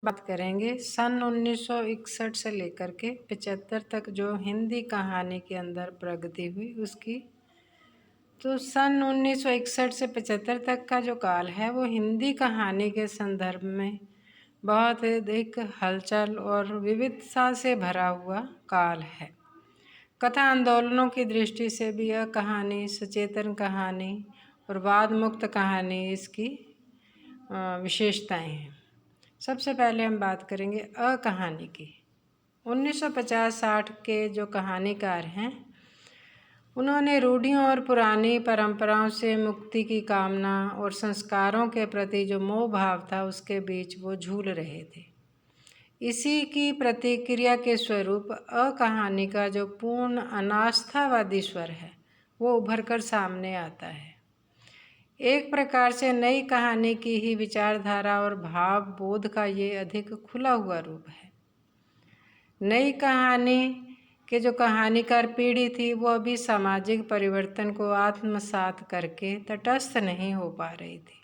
बात करेंगे सन 1961 से लेकर के 75 तक जो हिंदी कहानी के अंदर प्रगति हुई उसकी। तो सन 1961 से 75 तक का जो काल है वो हिंदी कहानी के संदर्भ में बहुत अधिक हलचल और विविधता से भरा हुआ काल है। कथा आंदोलनों की दृष्टि से भी यह कहानी सचेतन कहानी और वाद मुक्त कहानी इसकी विशेषताएं हैं। सबसे पहले हम बात करेंगे कहानी की। 1950-60 के जो कहानीकार हैं उन्होंने रूढ़ियों और पुरानी परंपराओं से मुक्ति की कामना और संस्कारों के प्रति जो मोह भाव था उसके बीच वो झूल रहे थे। इसी की प्रतिक्रिया के स्वरूप कहानी का जो पूर्ण अनास्थावादी स्वर है वो उभर कर सामने आता है। एक प्रकार से नई कहानी की ही विचारधारा और भाव बोध का ये अधिक खुला हुआ रूप है। नई कहानी के जो कहानीकार पीढ़ी थी वो अभी सामाजिक परिवर्तन को आत्मसात करके तटस्थ नहीं हो पा रही थी,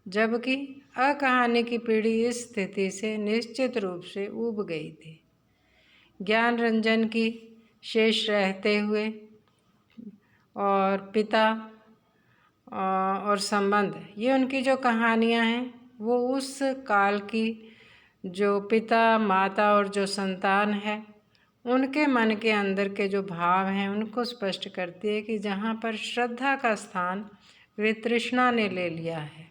जबकि कहानी की पीढ़ी इस स्थिति से निश्चित रूप से ऊब गई थी। ज्ञान रंजन की शेष रहते हुए और पिता और संबंध, ये उनकी जो कहानियाँ हैं वो उस काल की जो पिता माता और जो संतान है उनके मन के अंदर के जो भाव हैं उनको स्पष्ट करती है कि जहाँ पर श्रद्धा का स्थान वितृष्णा ने ले लिया है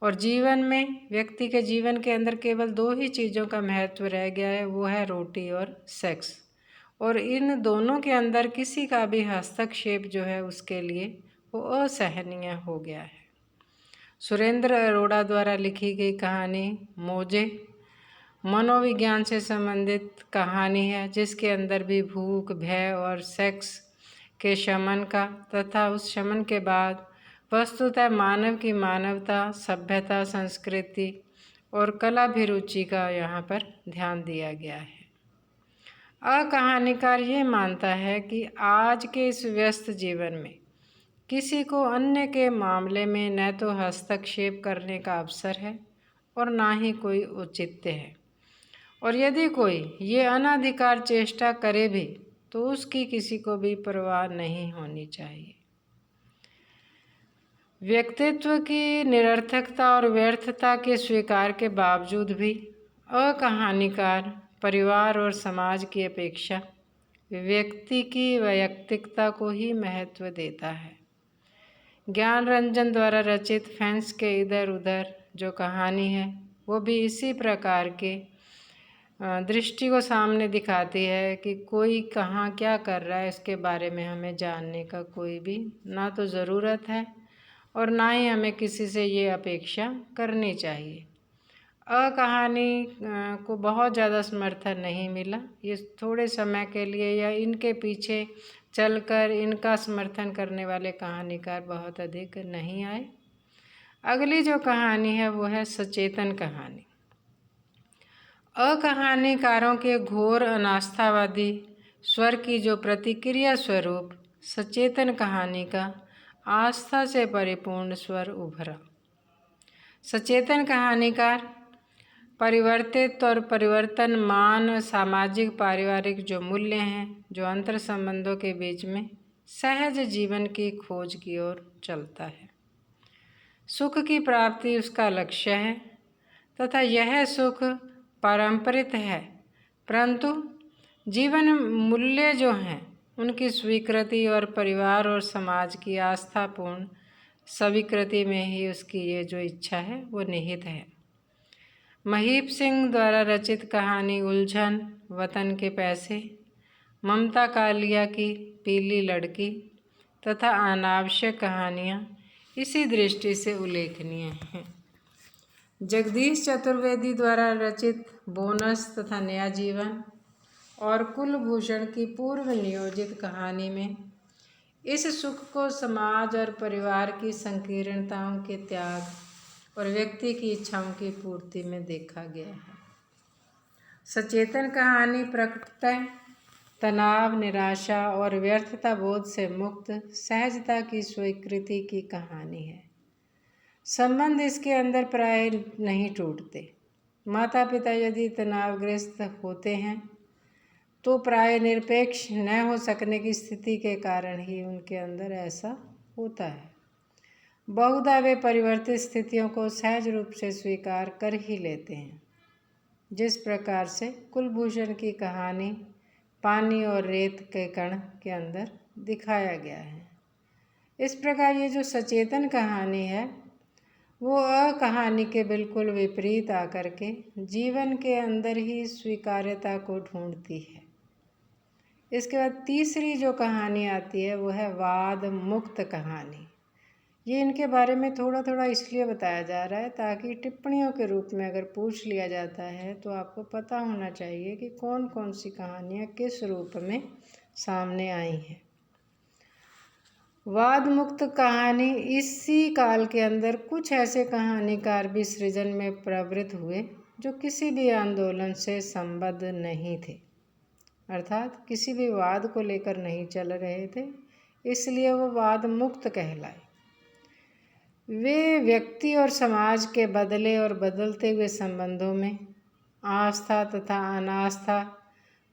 और जीवन में व्यक्ति के जीवन के अंदर केवल दो ही चीज़ों का महत्व रह गया है, वो है रोटी और सेक्स। और इन दोनों के अंदर किसी का भी हस्तक्षेप जो है उसके लिए वो असहनीय हो गया है। सुरेंद्र अरोड़ा द्वारा लिखी गई कहानी मोजे मनोविज्ञान से संबंधित कहानी है, जिसके अंदर भी भूख, भय और सेक्स के शमन का तथा उस शमन के बाद वस्तुतः मानव की मानवता, सभ्यता, संस्कृति और कलाभिरुचि का यहाँ पर ध्यान दिया गया है। कहानीकार ये मानता है कि आज के इस व्यस्त जीवन में किसी को अन्य के मामले में न तो हस्तक्षेप करने का अवसर है और ना ही कोई औचित्य है, और यदि कोई ये अनाधिकार चेष्टा करे भी तो उसकी किसी को भी परवाह नहीं होनी चाहिए। व्यक्तित्व की निरर्थकता और व्यर्थता के स्वीकार के बावजूद भी कहानीकार परिवार और समाज की अपेक्षा व्यक्ति की वैयक्तिकता को ही महत्व देता है। ज्ञान रंजन द्वारा रचित फैंस के इधर उधर जो कहानी है वो भी इसी प्रकार के दृष्टि को सामने दिखाती है कि कोई कहाँ क्या कर रहा है इसके बारे में हमें जानने का कोई भी ना तो ज़रूरत है और ना ही हमें किसी से ये अपेक्षा करनी चाहिए। कहानी को बहुत ज़्यादा समर्थन नहीं मिला। ये थोड़े समय के लिए या इनके पीछे चलकर इनका समर्थन करने वाले कहानीकार बहुत अधिक नहीं आए। अगली जो कहानी है वो है सचेतन कहानी। कहानीकारों के घोर अनास्थावादी स्वर की जो प्रतिक्रिया स्वरूप सचेतन कहानी का आस्था से परिपूर्ण स्वर उभरा। सचेतन कहानीकार परिवर्तित और परिवर्तनमान सामाजिक पारिवारिक जो मूल्य हैं, जो अंतर संबंधों के बीच में सहज जीवन की खोज की ओर चलता है। सुख की प्राप्ति उसका लक्ष्य है तथा यह सुख पारंपरिक है, परंतु जीवन मूल्य जो हैं उनकी स्वीकृति और परिवार और समाज की आस्थापूर्ण स्वीकृति में ही उसकी ये जो इच्छा है वो निहित है। महीप सिंह द्वारा रचित कहानी उलझन, वतन के पैसे, ममता कालिया की पीली लड़की तथा अनावश्यक कहानियाँ इसी दृष्टि से उल्लेखनीय हैं। जगदीश चतुर्वेदी द्वारा रचित बोनस तथा नया जीवन और कुलभूषण की पूर्व नियोजित कहानी में इस सुख को समाज और परिवार की संकीर्णताओं के त्याग और व्यक्ति की इच्छाओं की पूर्ति में देखा गया है। सचेतन कहानी प्रकृतः तनाव, निराशा और व्यर्थता बोध से मुक्त सहजता की स्वीकृति की कहानी है। संबंध इसके अंदर प्राय नहीं टूटते, माता पिता यदि तनावग्रस्त होते हैं तो प्राय निरपेक्ष न हो सकने की स्थिति के कारण ही उनके अंदर ऐसा होता है। बहुधा वे परिवर्तित स्थितियों को सहज रूप से स्वीकार कर ही लेते हैं। जिस प्रकार से कुलभूषण की कहानी पानी और रेत के कण के अंदर दिखाया गया है, इस प्रकार ये जो सचेतन कहानी है वो कहानी के बिल्कुल विपरीत आकर के जीवन के अंदर ही स्वीकार्यता को ढूंढती है। इसके बाद तीसरी जो कहानी आती है वो है वाद मुक्त कहानी। ये इनके बारे में थोड़ा थोड़ा इसलिए बताया जा रहा है ताकि टिप्पणियों के रूप में अगर पूछ लिया जाता है तो आपको पता होना चाहिए कि कौन कौन सी कहानियाँ किस रूप में सामने आई हैं। वाद मुक्त कहानी इसी काल के अंदर कुछ ऐसे कहानीकार भी सृजन में प्रवृत्त हुए जो किसी भी आंदोलन से संबद्ध नहीं थे, अर्थात किसी भी वाद को लेकर नहीं चल रहे थे, इसलिए वो वाद मुक्त कहलाए। वे व्यक्ति और समाज के बदले और बदलते हुए संबंधों में आस्था तथा अनास्था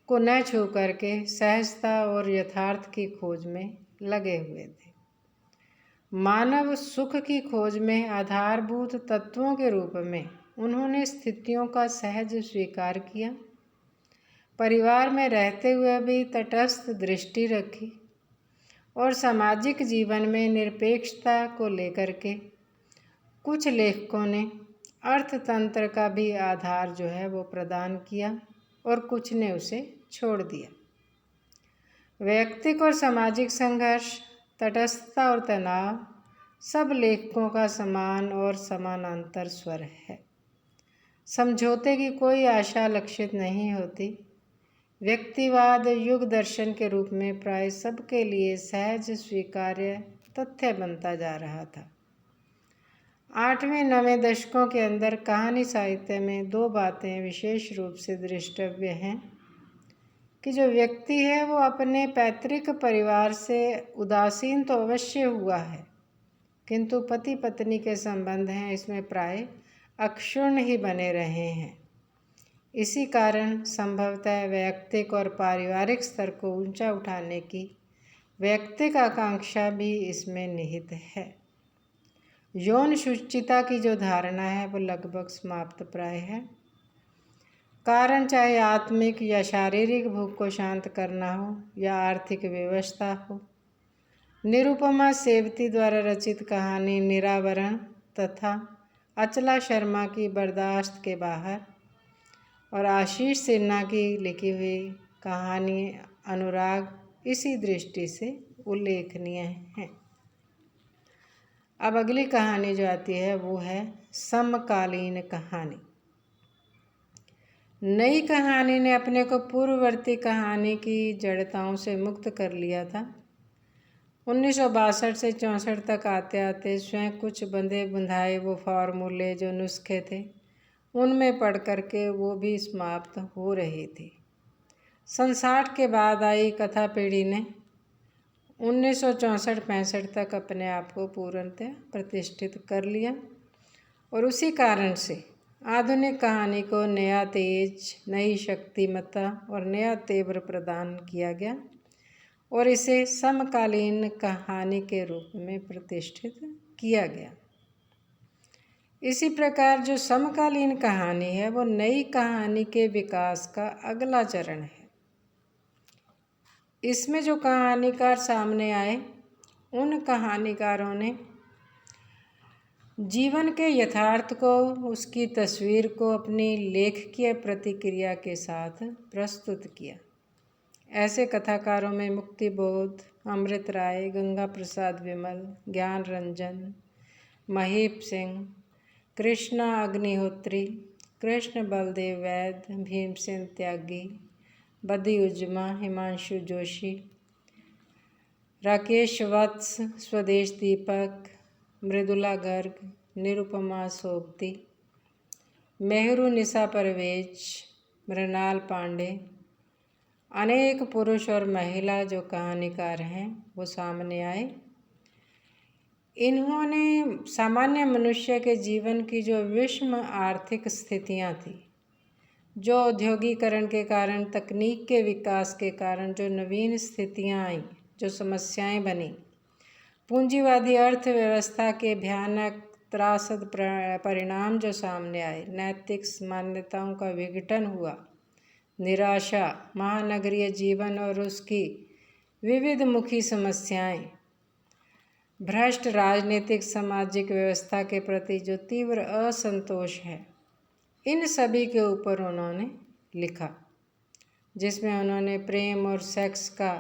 को न छू करके सहजता और यथार्थ की खोज में लगे हुए थे। मानव सुख की खोज में आधारभूत तत्वों के रूप में उन्होंने स्थितियों का सहज स्वीकार किया। परिवार में रहते हुए भी तटस्थ दृष्टि रखी और सामाजिक जीवन में निरपेक्षता को लेकर के कुछ लेखकों ने अर्थतंत्र का भी आधार जो है वो प्रदान किया और कुछ ने उसे छोड़ दिया। वैयक्तिक और सामाजिक संघर्ष, तटस्थता और तनाव सब लेखकों का समान और समानांतर स्वर है। समझौते की कोई आशा लक्षित नहीं होती। व्यक्तिवाद युग दर्शन के रूप में प्राय सबके लिए सहज स्वीकार्य तथ्य बनता जा रहा था। 8वें-9वें दशकों के अंदर कहानी साहित्य में दो बातें विशेष रूप से दृष्टव्य हैं कि जो व्यक्ति है वो अपने पैतृक परिवार से उदासीन तो अवश्य हुआ है, किंतु पति पत्नी के संबंध हैं इसमें प्राय अक्षुण्ण ही बने रहे हैं। इसी कारण संभवतः वैयक्तिक और पारिवारिक स्तर को ऊंचा उठाने की वैयक्तिक आकांक्षा भी इसमें निहित है। यौन शुचिता की जो धारणा है वो लगभग समाप्त प्राय है। कारण चाहे आत्मिक या शारीरिक भूख को शांत करना हो या आर्थिक व्यवस्था हो। निरुपमा सेवती द्वारा रचित कहानी निरावरण तथा अचला शर्मा की बर्दाश्त के बाहर और आशीष सिन्हा की लिखी हुई कहानी अनुराग इसी दृष्टि से उल्लेखनीय हैं। अब अगली कहानी जो आती है वो है समकालीन कहानी। नई कहानी ने अपने को पूर्ववर्ती कहानी की जड़ताओं से मुक्त कर लिया था। 1962 से 64 तक आते आते स्वयं कुछ बंधे बंधाए वो फार्मूले जो नुस्खे थे उनमें पढ़ कर के वो भी समाप्त हो रही थी। 1960 के बाद आई कथा पीढ़ी ने 1964-65 तक अपने आप को पूर्णतः प्रतिष्ठित कर लिया और उसी कारण से आधुनिक कहानी को नया तेज, नई शक्तिमत्ता और नया तेवर प्रदान किया गया और इसे समकालीन कहानी के रूप में प्रतिष्ठित किया गया। इसी प्रकार जो समकालीन कहानी है वो नई कहानी के विकास का अगला चरण है। इसमें जो कहानीकार सामने आए उन कहानीकारों ने जीवन के यथार्थ को, उसकी तस्वीर को अपनी लेखकीय प्रतिक्रिया के साथ प्रस्तुत किया। ऐसे कथाकारों में मुक्तिबोध, अमृत राय, गंगा प्रसाद विमल, ज्ञान रंजन, महीप सिंह, कृष्णा अग्निहोत्री, कृष्ण बलदेव वैद्य, भीमसेन त्यागी, बदी उजमा, हिमांशु जोशी, राकेश वत्स, स्वदेश दीपक, मृदुला गर्ग, निरुपमा सोबती, मेहरू निशा परवेज, मृणाल पांडे, अनेक पुरुष और महिला जो कहानीकार हैं वो सामने आए। इन्होंने सामान्य मनुष्य के जीवन की जो विषम आर्थिक स्थितियां थी, जो औद्योगिकरण के कारण, तकनीक के विकास के कारण जो नवीन स्थितियां आईं, जो समस्याएं बनी, पूंजीवादी अर्थव्यवस्था के भयानक त्रासद परिणाम जो सामने आए, नैतिक मान्यताओं का विघटन हुआ, निराशा, महानगरीय जीवन और उसकी विविध मुखी समस्याएं, भ्रष्ट राजनीतिक सामाजिक व्यवस्था के प्रति जो तीव्र असंतोष है, इन सभी के ऊपर उन्होंने लिखा, जिसमें उन्होंने प्रेम और सेक्स का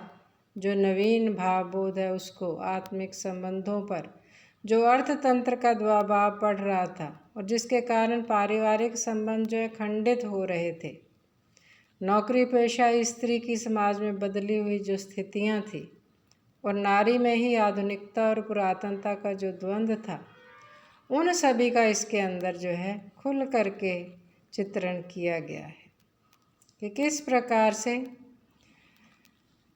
जो नवीन भावबोध है उसको, आत्मिक संबंधों पर जो अर्थतंत्र का दबाव पड़ रहा था और जिसके कारण पारिवारिक संबंध जो है खंडित हो रहे थे, नौकरी पेशा स्त्री की समाज में बदली हुई जो स्थितियां थी और नारी में ही आधुनिकता और पुरातनता का जो द्वंद्व था, उन सभी का इसके अंदर जो है खुल करके चित्रण किया गया है कि किस प्रकार से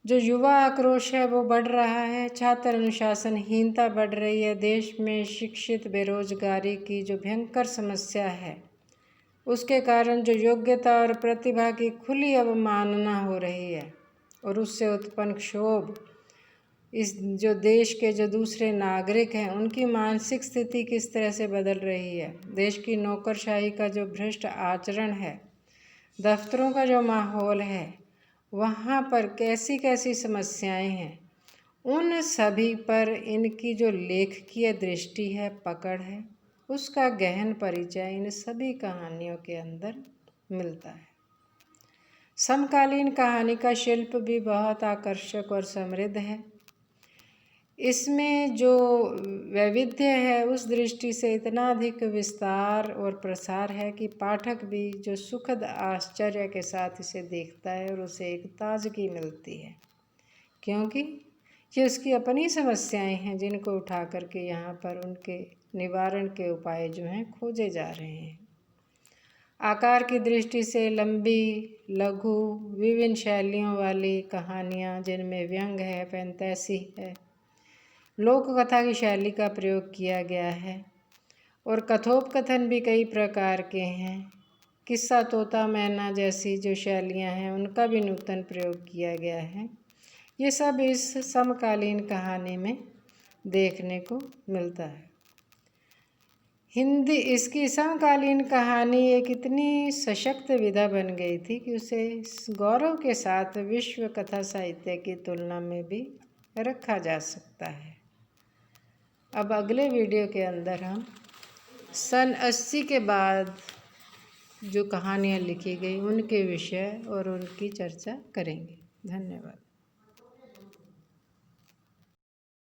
जो युवा आक्रोश है वो बढ़ रहा है, छात्र अनुशासनहीनता बढ़ रही है, देश में शिक्षित बेरोजगारी की जो भयंकर समस्या है उसके कारण जो योग्यता और प्रतिभा की खुली अवमानना हो रही है और उससे उत्पन्न क्षोभ, इस जो देश के जो दूसरे नागरिक हैं उनकी मानसिक स्थिति किस तरह से बदल रही है, देश की नौकरशाही का जो भ्रष्ट आचरण है, दफ्तरों का जो माहौल है, वहाँ पर कैसी कैसी समस्याएं हैं, उन सभी पर इनकी जो लेखकीय दृष्टि है, पकड़ है, उसका गहन परिचय इन सभी कहानियों के अंदर मिलता है। समकालीन कहानी का शिल्प भी बहुत आकर्षक और समृद्ध है। इसमें जो वैविध्य है उस दृष्टि से इतना अधिक विस्तार और प्रसार है कि पाठक भी जो सुखद आश्चर्य के साथ इसे देखता है और उसे एक ताजगी मिलती है, क्योंकि ये उसकी अपनी समस्याएं हैं जिनको उठा करके यहाँ पर उनके निवारण के उपाय जो हैं खोजे जा रहे हैं। आकार की दृष्टि से लंबी, लघु, विभिन्न शैलियों वाली कहानियाँ जिनमें व्यंग है, फैंटेसी है, लोक कथा की शैली का प्रयोग किया गया है और कथोपकथन भी कई प्रकार के हैं। किस्सा तोता मैना जैसी जो शैलियाँ हैं उनका भी नूतन प्रयोग किया गया है। ये सब इस समकालीन कहानी में देखने को मिलता है। हिंदी इसकी समकालीन कहानी एक इतनी सशक्त विधा बन गई थी कि उसे गौरव के साथ विश्व कथा साहित्य की तुलना में भी रखा जा सकता है। अब अगले वीडियो के अंदर हम सन 80 के बाद जो कहानियाँ लिखी गई उनके विषय और उनकी चर्चा करेंगे। धन्यवाद।